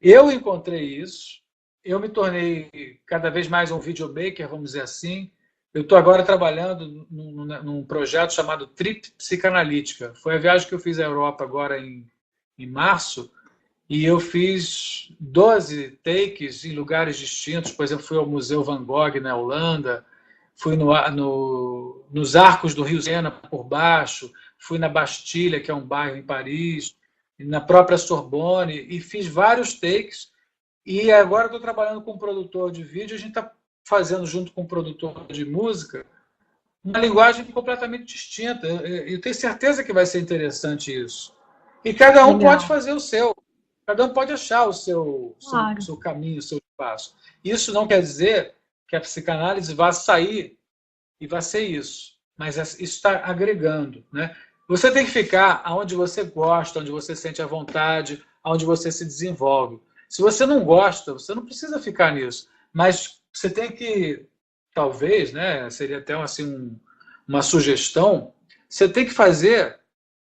Eu encontrei isso, eu me tornei cada vez mais um videomaker, vamos dizer assim. Eu estou agora trabalhando num projeto chamado Trip Psicanalítica. Foi a viagem que eu fiz à Europa agora em março, e eu fiz 12 takes em lugares distintos. Por exemplo, fui ao Museu Van Gogh na Holanda, fui nos Arcos do Rio Sena por baixo, fui na Bastilha, que é um bairro em Paris, na própria Sorbonne, e fiz vários takes. E agora estou trabalhando com um produtor de vídeo, a gente está fazendo junto com um produtor de música uma linguagem completamente distinta. Eu tenho certeza que vai ser interessante isso. E cada um pode fazer o seu. Cada um pode achar o seu caminho, o seu espaço. Isso não quer dizer que a psicanálise vá sair e vá ser isso. Mas isso está agregando, né? Você tem que ficar onde você gosta, onde você sente a vontade, onde você se desenvolve. Se você não gosta, você não precisa ficar nisso. Mas você tem que, talvez, né, seria até assim, uma sugestão, você tem que fazer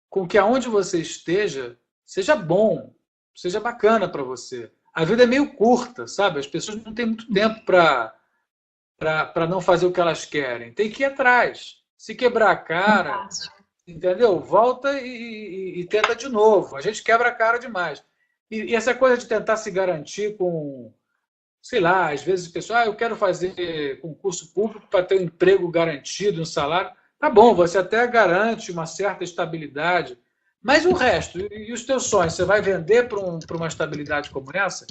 com que aonde você esteja seja bom, seja bacana para você. A vida é meio curta, sabe? As pessoas não têm muito tempo para não fazer o que elas querem. Tem que ir atrás. Se quebrar a cara, fantástico, entendeu? Volta e tenta de novo. A gente quebra a cara demais. E essa coisa de tentar se garantir com, sei lá, às vezes o pessoal, eu quero fazer concurso público para ter um emprego garantido, um salário. Tá bom, você até garante uma certa estabilidade, mas o resto, e os teus sonhos, você vai vender para uma estabilidade como essa?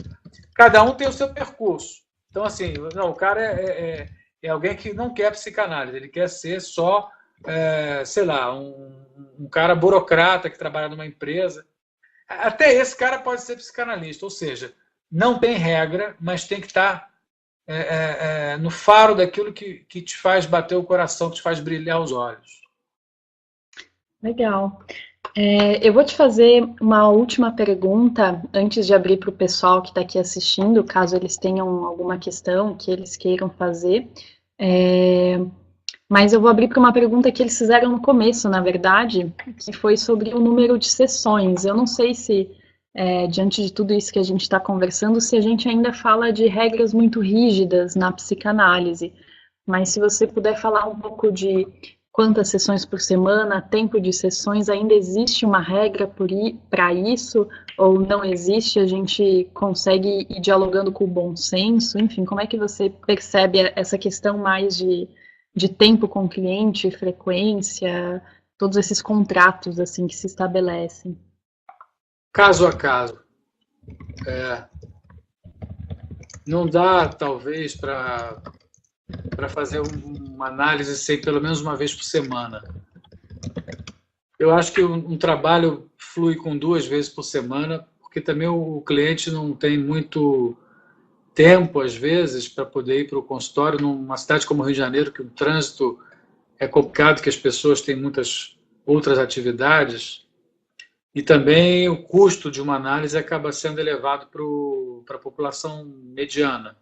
Cada um tem o seu percurso. Então, assim, não, o cara é alguém que não quer psicanálise, ele quer ser só, sei lá, um cara burocrata que trabalha numa empresa. Até esse cara pode ser psicanalista, ou seja, não tem regra, mas tem que estar no faro daquilo que te faz bater o coração, que te faz brilhar os olhos. Legal. Eu vou te fazer uma última pergunta antes de abrir para o pessoal que está aqui assistindo, caso eles tenham alguma questão que eles queiram fazer. Mas eu vou abrir para uma pergunta que eles fizeram no começo, na verdade, que foi sobre o número de sessões. Eu não sei se, diante de tudo isso que a gente está conversando, se a gente ainda fala de regras muito rígidas na psicanálise. Mas se você puder falar um pouco de quantas sessões por semana, tempo de sessões, ainda existe uma regra para isso? Ou não existe, a gente consegue ir dialogando com o bom senso? Enfim, como é que você percebe essa questão mais de tempo com o cliente, frequência, todos esses contratos assim que se estabelecem? Caso a caso. Não dá, talvez, para fazer uma análise sem pelo menos uma vez por semana. Eu acho que um trabalho flui com 2 vezes por semana, porque também o cliente não tem muito tempo, às vezes, para poder ir para o consultório numa cidade como o Rio de Janeiro, que o trânsito é complicado, que as pessoas têm muitas outras atividades, e também o custo de uma análise acaba sendo elevado para a população mediana,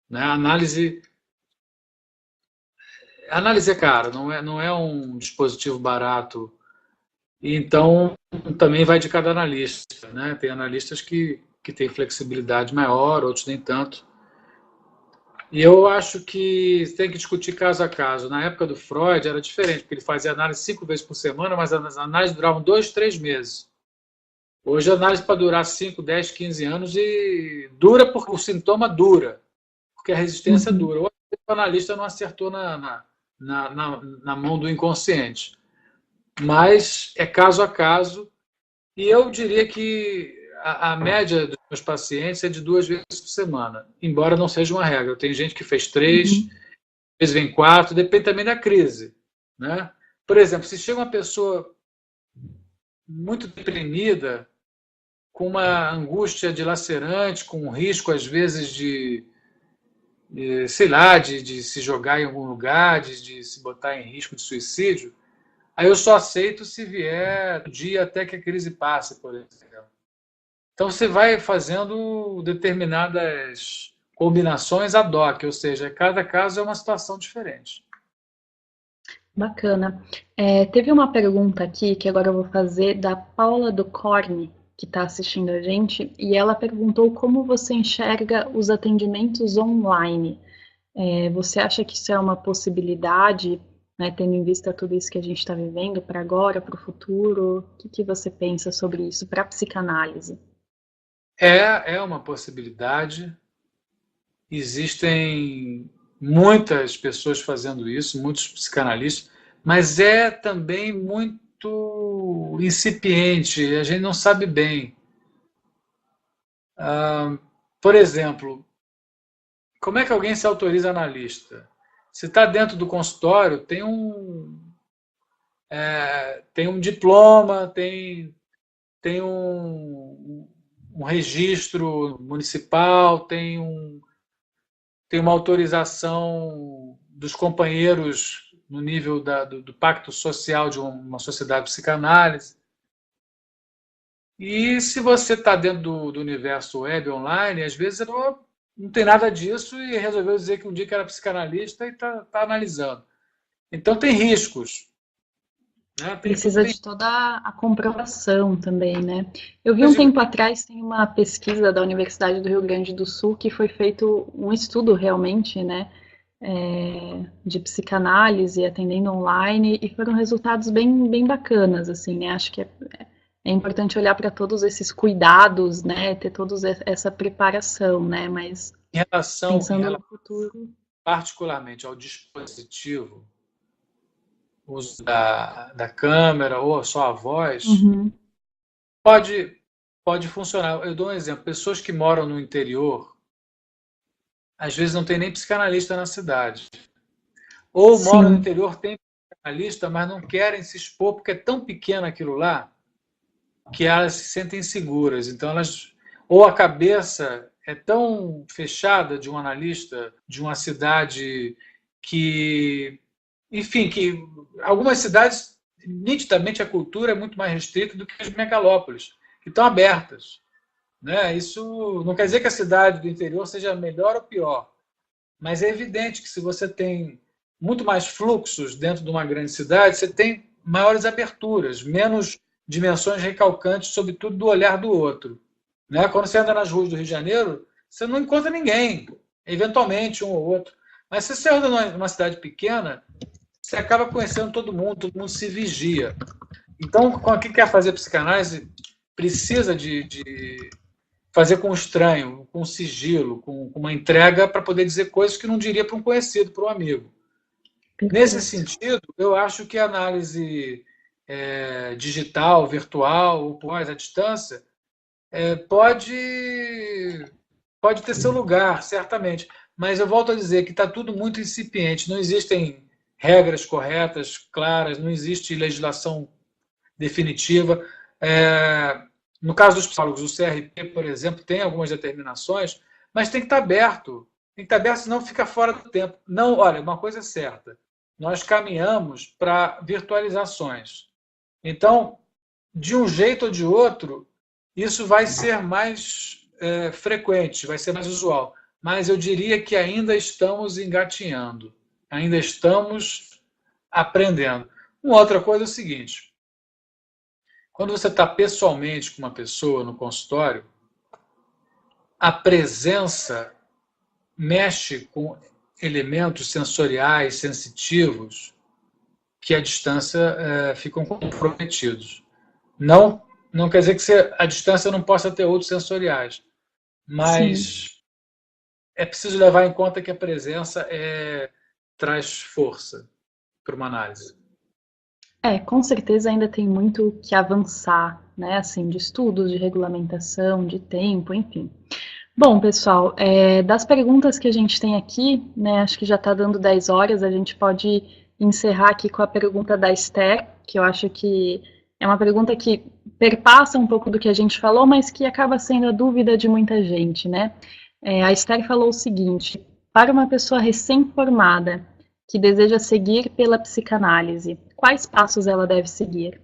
né? A análise é cara, não é um dispositivo barato, e então também vai de cada analista, né? Tem analistas que têm flexibilidade maior, outros nem tanto. E eu acho que tem que discutir caso a caso. Na época do Freud era diferente, porque ele fazia análise 5 vezes por semana, mas as análises duravam 2, 3 meses. Hoje a análise pode durar 5, 10, 15 anos e dura porque o sintoma dura, porque a resistência dura. O analista não acertou na mão do inconsciente. Mas é caso a caso, e eu diria que a média dos meus pacientes é de 2 vezes por semana, embora não seja uma regra. Tem gente que fez 3, às vezes vem 4, depende também da crise, né? Por exemplo, se chega uma pessoa muito deprimida, com uma angústia dilacerante, com um risco, às vezes, sei lá, de se jogar em algum lugar, de se botar em risco de suicídio, aí eu só aceito se vier do dia até que a crise passe, por exemplo. Então você vai fazendo determinadas combinações ad hoc, ou seja, cada caso é uma situação diferente. Bacana. Teve uma pergunta aqui que agora eu vou fazer da Paula do Corne, que está assistindo a gente, e ela perguntou como você enxerga os atendimentos online. Você acha que isso é uma possibilidade, né, tendo em vista tudo isso que a gente está vivendo para agora, para o futuro? O que você pensa sobre isso para a psicanálise? É uma possibilidade. Existem muitas pessoas fazendo isso, muitos psicanalistas, mas é também muito incipiente, a gente não sabe bem. Por exemplo, como é que alguém se autoriza analista? Se está dentro do consultório, tem um diploma, tem um registro municipal, tem uma autorização dos companheiros no nível do pacto social de uma sociedade de psicanálise. E se você está dentro do universo web online, às vezes não tem nada disso e resolveu dizer que um dia que era psicanalista e está analisando. Então tem riscos. Né? Precisa de toda a comprovação também, né? Eu vi um tempo atrás, tem uma pesquisa da Universidade do Rio Grande do Sul que foi feito um estudo realmente, né, de psicanálise atendendo online e foram resultados bem bacanas, assim, né? Acho que é importante olhar para todos esses cuidados, né, ter toda essa preparação, né, mas em relação no futuro, particularmente ao dispositivo, uso da câmera ou só a voz, pode funcionar. Eu dou um exemplo. Pessoas que moram no interior, às vezes não tem nem psicanalista na cidade. Ou moram no interior, tem psicanalista, mas não querem se expor porque é tão pequeno aquilo lá que elas se sentem seguras. Então, ou a cabeça é tão fechada de um analista de uma cidade que... Enfim, que algumas cidades, nitidamente, a cultura é muito mais restrita do que as megalópolis, que estão abertas. Né? Isso não quer dizer que a cidade do interior seja melhor ou pior, mas é evidente que se você tem muito mais fluxos dentro de uma grande cidade, você tem maiores aberturas, menos dimensões recalcantes, sobretudo do olhar do outro. Né? Quando você anda nas ruas do Rio de Janeiro, você não encontra ninguém, eventualmente um ou outro. Mas se você anda numa cidade pequena, você acaba conhecendo todo mundo se vigia. Então, quem quer fazer psicanálise precisa de fazer com estranho, com sigilo, com uma entrega para poder dizer coisas que não diria para um conhecido, para um amigo. Nesse sentido, eu acho que a análise digital, virtual, ou pós à distância, pode ter seu lugar, certamente. Mas eu volto a dizer que está tudo muito incipiente, não existem regras corretas, claras, não existe legislação definitiva. No caso dos psicólogos, o CRP, por exemplo, tem algumas determinações, mas tem que estar aberto. Tem que estar aberto, senão fica fora do tempo. Não, olha, uma coisa é certa. Nós caminhamos para virtualizações. Então, de um jeito ou de outro, isso vai ser mais frequente, vai ser mais usual. Mas eu diria que ainda estamos engatinhando. Ainda estamos aprendendo. Uma outra coisa é o seguinte. Quando você está pessoalmente com uma pessoa no consultório, a presença mexe com elementos sensoriais, sensitivos, que à distância ficam comprometidos. Não quer dizer que à distância não possa ter outros sensoriais, mas é preciso levar em conta que a presença traz força para uma análise. Com certeza ainda tem muito que avançar, né, assim, de estudos, de regulamentação, de tempo, enfim. Bom, pessoal, das perguntas que a gente tem aqui, né, acho que já está dando 10 horas, a gente pode encerrar aqui com a pergunta da Esther, que eu acho que é uma pergunta que perpassa um pouco do que a gente falou, mas que acaba sendo a dúvida de muita gente, né? A Esther falou o seguinte: para uma pessoa recém-formada que deseja seguir pela psicanálise, quais passos ela deve seguir?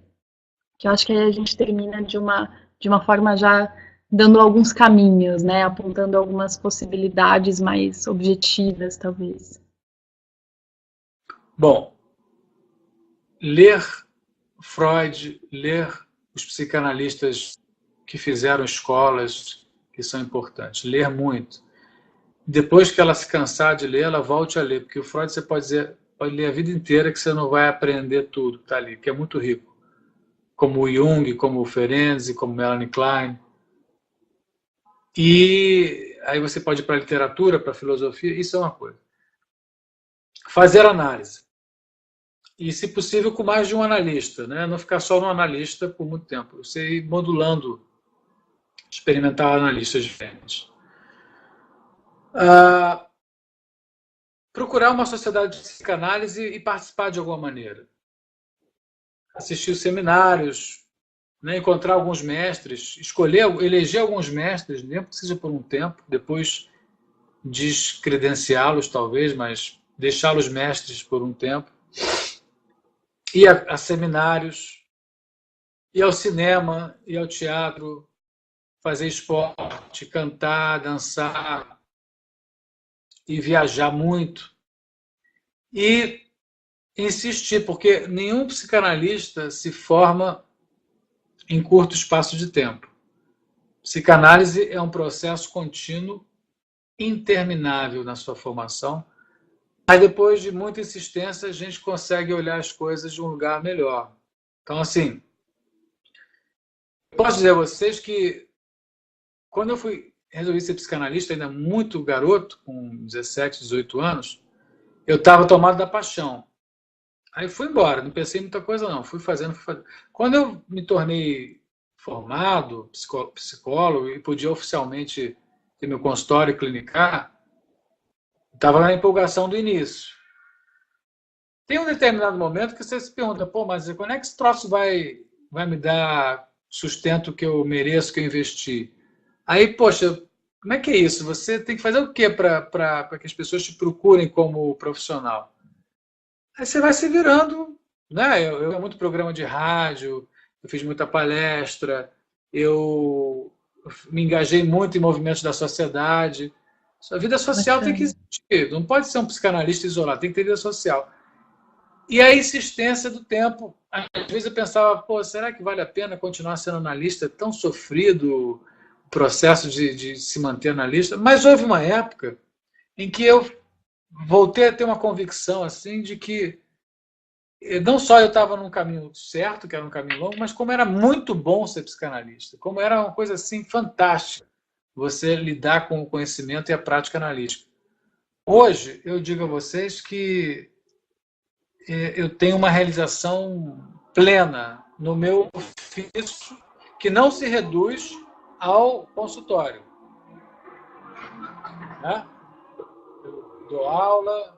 Que eu acho que aí a gente termina de uma forma já dando alguns caminhos, né? Apontando algumas possibilidades mais objetivas, talvez. Bom, ler Freud, ler os psicanalistas que fizeram escolas, que são importantes. Ler muito. Depois que ela se cansar de ler, ela volte a ler, porque o Freud você pode dizer, pode ler a vida inteira que você não vai aprender tudo que está ali, que é muito rico. Como o Jung, como o Ferenczi, como Melanie Klein. E aí você pode ir para a literatura, para a filosofia, isso é uma coisa. Fazer análise. E, se possível, com mais de um analista, né? Não ficar só no analista por muito tempo. Você ir modulando, experimentar analistas diferentes. Procurar uma sociedade de psicanálise e participar de alguma maneira. Assistir os seminários, né? Encontrar alguns mestres, eleger alguns mestres, mesmo que seja por um tempo, depois descredenciá-los talvez, mas deixá-los mestres por um tempo. Ir a seminários, ir ao cinema, ir ao teatro, fazer esporte, cantar, dançar e viajar muito. E insistir, porque nenhum psicanalista se forma em curto espaço de tempo. Psicanálise é um processo contínuo, interminável na sua formação, mas depois de muita insistência a gente consegue olhar as coisas de um lugar melhor. Então, assim, posso dizer a vocês que quando eu resolvi ser psicanalista, ainda muito garoto, com 17, 18 anos, eu estava tomado da paixão. Aí fui embora, não pensei em muita coisa não, fui fazendo. Quando eu me tornei formado, psicólogo, e podia oficialmente ter meu consultório e clinicar, estava na empolgação do início. Tem um determinado momento que você se pergunta, pô, mas quando é que esse troço vai me dar sustento que eu mereço, que eu investi? Aí, poxa, como é que é isso? Você tem que fazer o quê para que as pessoas te procurem como profissional? Aí você vai se virando, né? Eu fiz muito programa de rádio, eu fiz muita palestra, eu me engajei muito em movimentos da sociedade. A vida social tem que Bacana. existir, não pode ser um psicanalista isolado, tem que ter vida social. E a insistência do tempo. Às vezes eu pensava, pô, será que vale a pena continuar sendo analista? É tão sofrido o processo de se manter analista. Mas houve uma época em que eu voltei a ter uma convicção assim de que não só eu estava num caminho certo, que era um caminho longo, mas como era muito bom ser psicanalista, como era uma coisa assim fantástica você lidar com o conhecimento e a prática analítica. Hoje eu digo a vocês que eu tenho uma realização plena no meu ofício que não se reduz ao consultório. Né? Eu dou aula,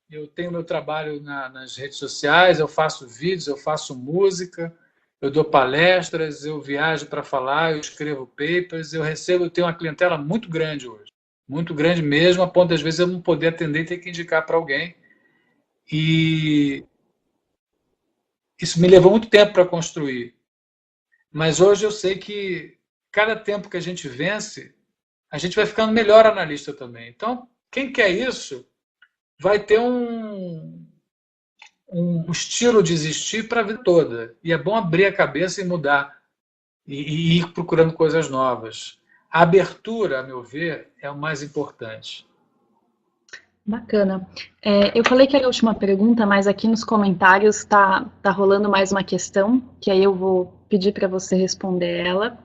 eu tenho meu trabalho nas redes sociais, eu faço vídeos, eu faço música, eu dou palestras, eu viajo para falar, eu escrevo papers, eu tenho uma clientela muito grande hoje. Muito grande mesmo, a ponto de, às vezes, eu não poder atender e ter que indicar para alguém. E isso me levou muito tempo para construir. Mas hoje eu sei que cada tempo que a gente vence, a gente vai ficando melhor analista também. Então, quem quer isso vai ter um estilo de existir para a vida toda. E é bom abrir a cabeça e mudar, e ir procurando coisas novas. A abertura, a meu ver, é o mais importante. Bacana. Eu falei que era a última pergunta, mas aqui nos comentários tá rolando mais uma questão, que aí eu vou pedir para você responder ela.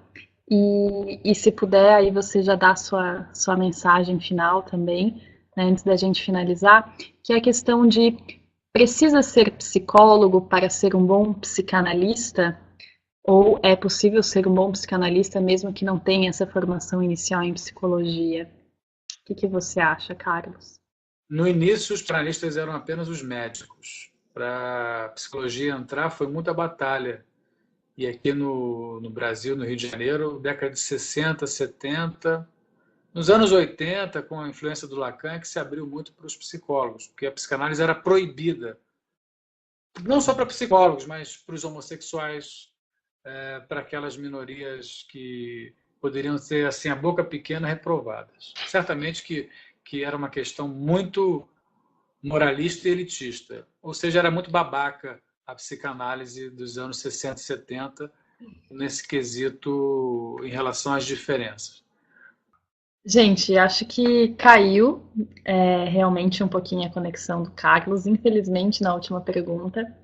E se puder, aí você já dá a sua mensagem final também, né, antes da gente finalizar, que é a questão de precisa ser psicólogo para ser um bom psicanalista? Ou é possível ser um bom psicanalista mesmo que não tenha essa formação inicial em psicologia? O que você acha, Carlos? No início, os psicanalistas eram apenas os médicos. Para a psicologia entrar, foi muita batalha. E aqui no Brasil, no Rio de Janeiro, década de 60, 70, nos anos 80, com a influência do Lacan, é que se abriu muito para os psicólogos, porque a psicanálise era proibida. Não só para psicólogos, mas para os homossexuais, para aquelas minorias que poderiam ser, assim, a boca pequena, reprovadas. Certamente que era uma questão muito moralista e elitista, ou seja, era muito babaca a psicanálise dos anos 60 e 70 nesse quesito em relação às diferenças. Gente, acho que caiu realmente um pouquinho a conexão do Carlos, infelizmente, na última pergunta.